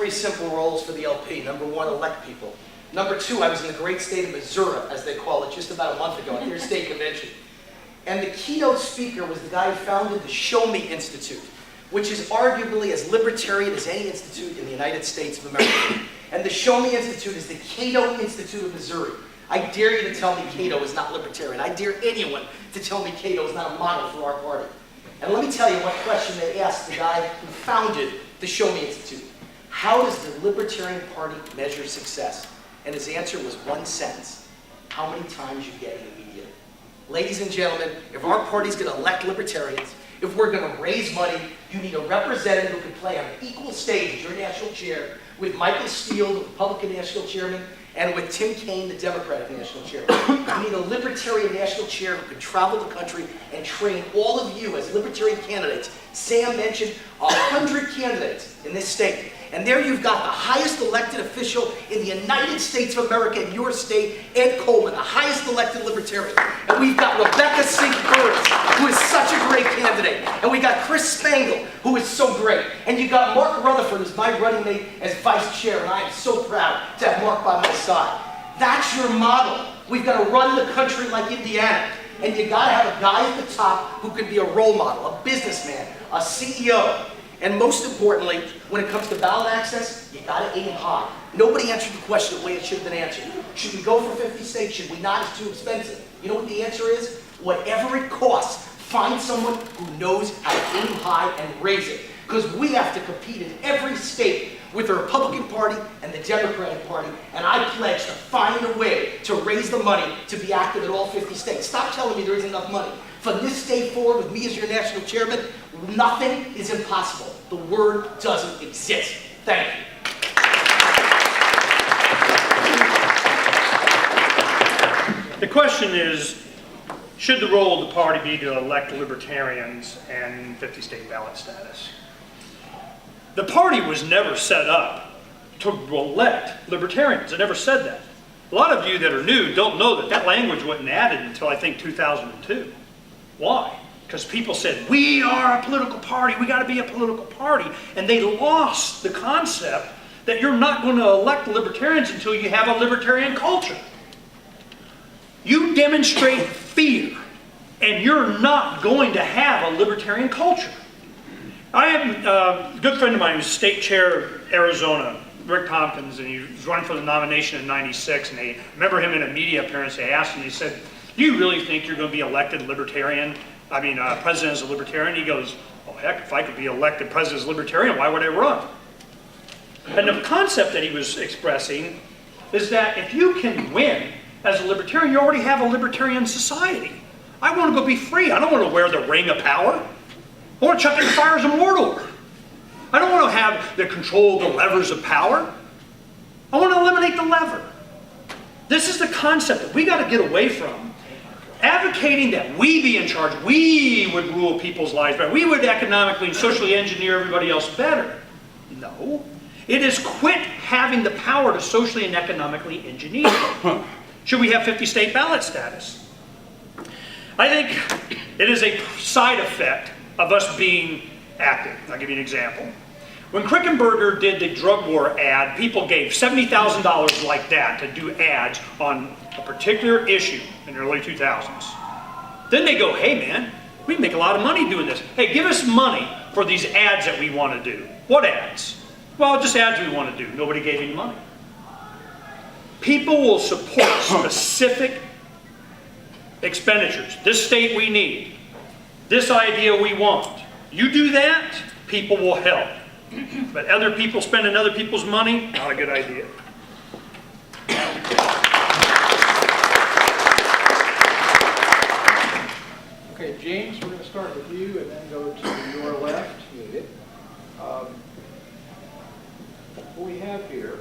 three simple roles for the LP. Number one, elect people. Number two, I was in the great state of Missouri, as they call it, just about a month ago at their state convention. And the keynote speaker was the guy who founded the Show Me Institute, which is arguably as libertarian as any institute in the United States of America. And the Show Me Institute is the Cato Institute of Missouri. I dare you to tell me Cato is not libertarian. I dare anyone to tell me Cato is not a model for our party. And let me tell you what question they asked the guy who founded the Show Me Institute. How does the Libertarian Party measure success? And his answer was one sentence: how many times you get in the media. Ladies and gentlemen, if our party's going to elect libertarians, if we're going to raise money, you need a representative who can play on an equal stage as your national chair with Michael Steele, the Republican national chairman, and with Tim Kaine, the Democratic national chairman. You need a libertarian national chair who can travel the country and train all of you as libertarian candidates. Sam mentioned 100 candidates in this state. And there you've got the highest elected official in the United States of America in your state, Ed Coleman, the highest elected libertarian. And we've got Rebecca Sink-Burns, who is such a great candidate. And we got Chris Spangle, who is so great. And you got Mark Rutherford as my running mate as vice chair, and I am so proud to have Mark by my side. That's your model. We've got to run the country like Indiana. And you got to have a guy at the top who can be a role model, a businessman, a CEO. And most importantly, when it comes to ballot access, you got to aim high. Nobody answered the question the way it should have been answered. Should we go for 50 states? Should we not? It's too expensive. You know what the answer is? Whatever it costs, find someone who knows how to aim high and raise it. Because we have to compete in every state with the Republican Party and the Democratic Party, and I pledge to find a way to raise the money to be active in all 50 states. Stop telling me there isn't enough money. From this day forward, with me as your national chairman, nothing is impossible. The word doesn't exist. Thank you. The question is, should the role of the party be to elect libertarians and 50-state ballot status? The party was never set up to elect libertarians. It never said that. A lot of you that are new don't know that that language wasn't added until, I think, 2002. Why? Because people said, we are a political party, we got to be a political party. And they lost the concept that you're not going to elect libertarians until you have a libertarian culture. You demonstrate fear, and you're not going to have a libertarian culture. I have a good friend of mine who's state chair of Arizona, Rick Tompkins, and he was running for the nomination in '96, and I remember him in a media appearance. They asked him, they said, do you really think you're going to be elected president as a libertarian? He goes, oh heck, if I could be elected president as a libertarian, why would I run? And the concept that he was expressing is that if you can win as a libertarian, you already have a libertarian society. I want to go be free. I don't want to wear the ring of power. I want to chuck in the fires of Mordor. I don't want to have the control of the levers of power. I want to eliminate the lever. This is the concept that we got to get away from. Advocating that we be in charge, we would rule people's lives better, we would economically and socially engineer everybody else better. No. It is quit having the power to socially and economically engineer. Should we have 50-state ballot status? I think it is a side effect of us being active. I'll give you an example. When Krickenberger did the drug war ad, people gave $70,000 like that to do ads on a particular issue in the early 2000s. Then they go, hey man, we can make a lot of money doing this. Hey, give us money for these ads that we want to do. What ads? Well, just ads we want to do. Nobody gave any money. People will support specific expenditures. This state we need. This idea we want. You do that, people will help. But other people spending other people's money, not a good idea. Okay, James, we're going to start with you and then go to your left. What we have here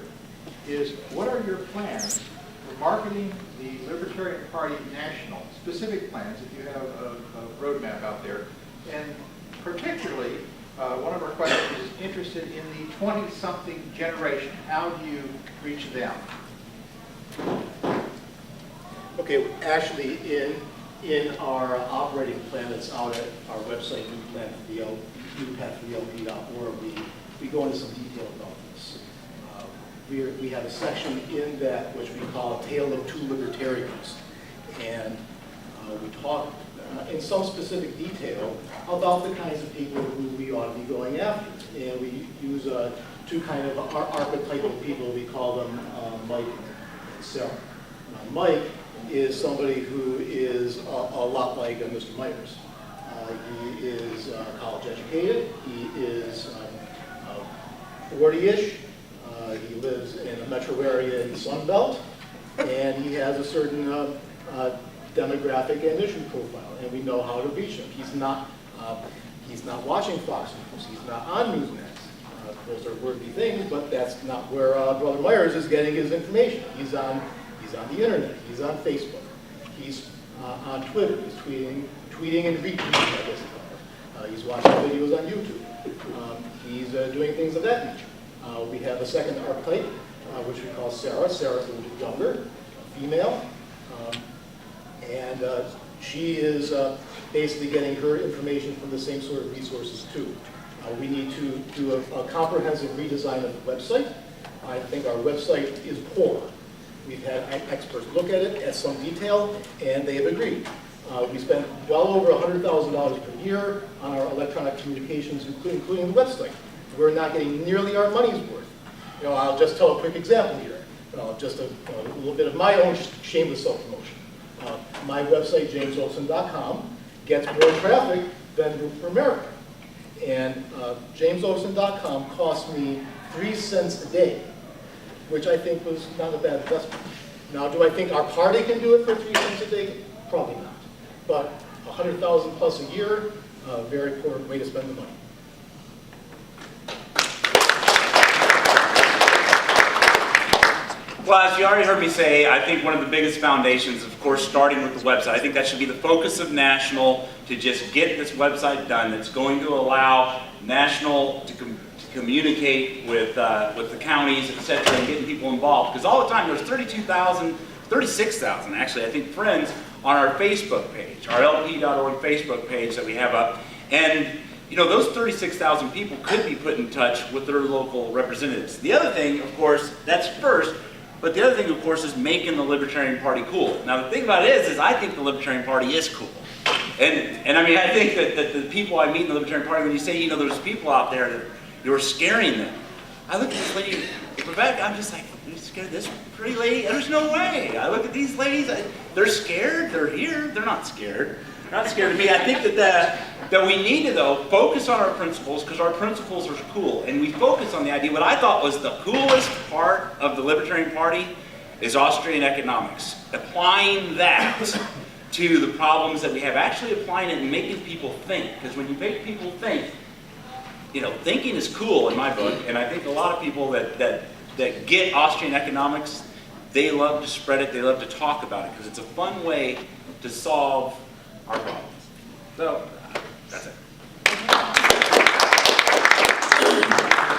is, what are your plans for marketing the Libertarian Party national? Specific plans, if you have a roadmap out there. And particularly, one of our questions is interested in the 20-something generation. How do you reach them? Okay, actually, in our operating plan that's out at our website, newpathforthelp.org, we we go into some detail about this. We have a section in that which we call Tale of Two Libertarians. And we talk in some specific detail about the kinds of people who we ought to be going after. And we use two kind of archetypal people. We call them Mike and Sarah. Mike is somebody who is a lot like Mr. Myers. He is college educated. He is 40-ish. He lives in a metro area in the Sun Belt, and he has a certain demographic and issue profile, and we know how to reach him. He's not watching Fox News. He's not on Newsmax. Those are worthy things, but that's not where Brother Myers is getting his information. He's on the internet. He's on Facebook. He's on Twitter. He's tweeting and retweeting, I guess. He's watching videos on YouTube. He's doing things of that nature. We have a second archetype, which we call Sarah. Sarah's a little bit younger, female, and she is basically getting her information from the same sort of resources too. We need to do a comprehensive redesign of the website. I think our website is poor. We've had experts look at it at some detail, and they have agreed. We spend well over $100,000 per year on our electronic communications, including the website. We're not getting nearly our money's worth. I'll just tell a quick example here. Just a little bit of my own shameless self-promotion. My website, jamesolson.com, gets more traffic than Root for America. And jamesolson.com cost me 3 cents a day, which I think was not a bad investment. Now, do I think our party can do it for 3 cents a day? Probably not. But $100,000 plus a year, a very poor way to spend the money. Well, as you already heard me say, I think one of the biggest foundations, of course, starting with the website, I think that should be the focus of National, to just get this website done. That's going to allow National to communicate with the counties, et cetera, and getting people involved. Because all the time, there's 36,000 actually, I think, friends on our Facebook page, our lp.org Facebook page that we have up. And those 36,000 people could be put in touch with their local representatives. The other thing, of course, that's first, but the other thing, of course, is making the Libertarian Party cool. Now, the thing about it is I think the Libertarian Party is cool. And I mean, I think that the people I meet in the Libertarian Party, when you say, there's people out there that you're scaring them. I look at this lady, Rebecca, I'm just like, you scared of this pretty lady? There's no way. I look at these ladies, they're scared, they're here, they're not scared. They're not scared of me. I think that we need to, though, focus on our principles, because our principles are cool. And we focus on the idea, what I thought was the coolest part of the Libertarian Party is Austrian economics. Applying that to the problems that we have, actually applying it and making people think. Because when you make people think, thinking is cool in my book, and I think a lot of people that get Austrian economics, they love to spread it, they love to talk about it, because it's a fun way to solve our problems. So, that's it.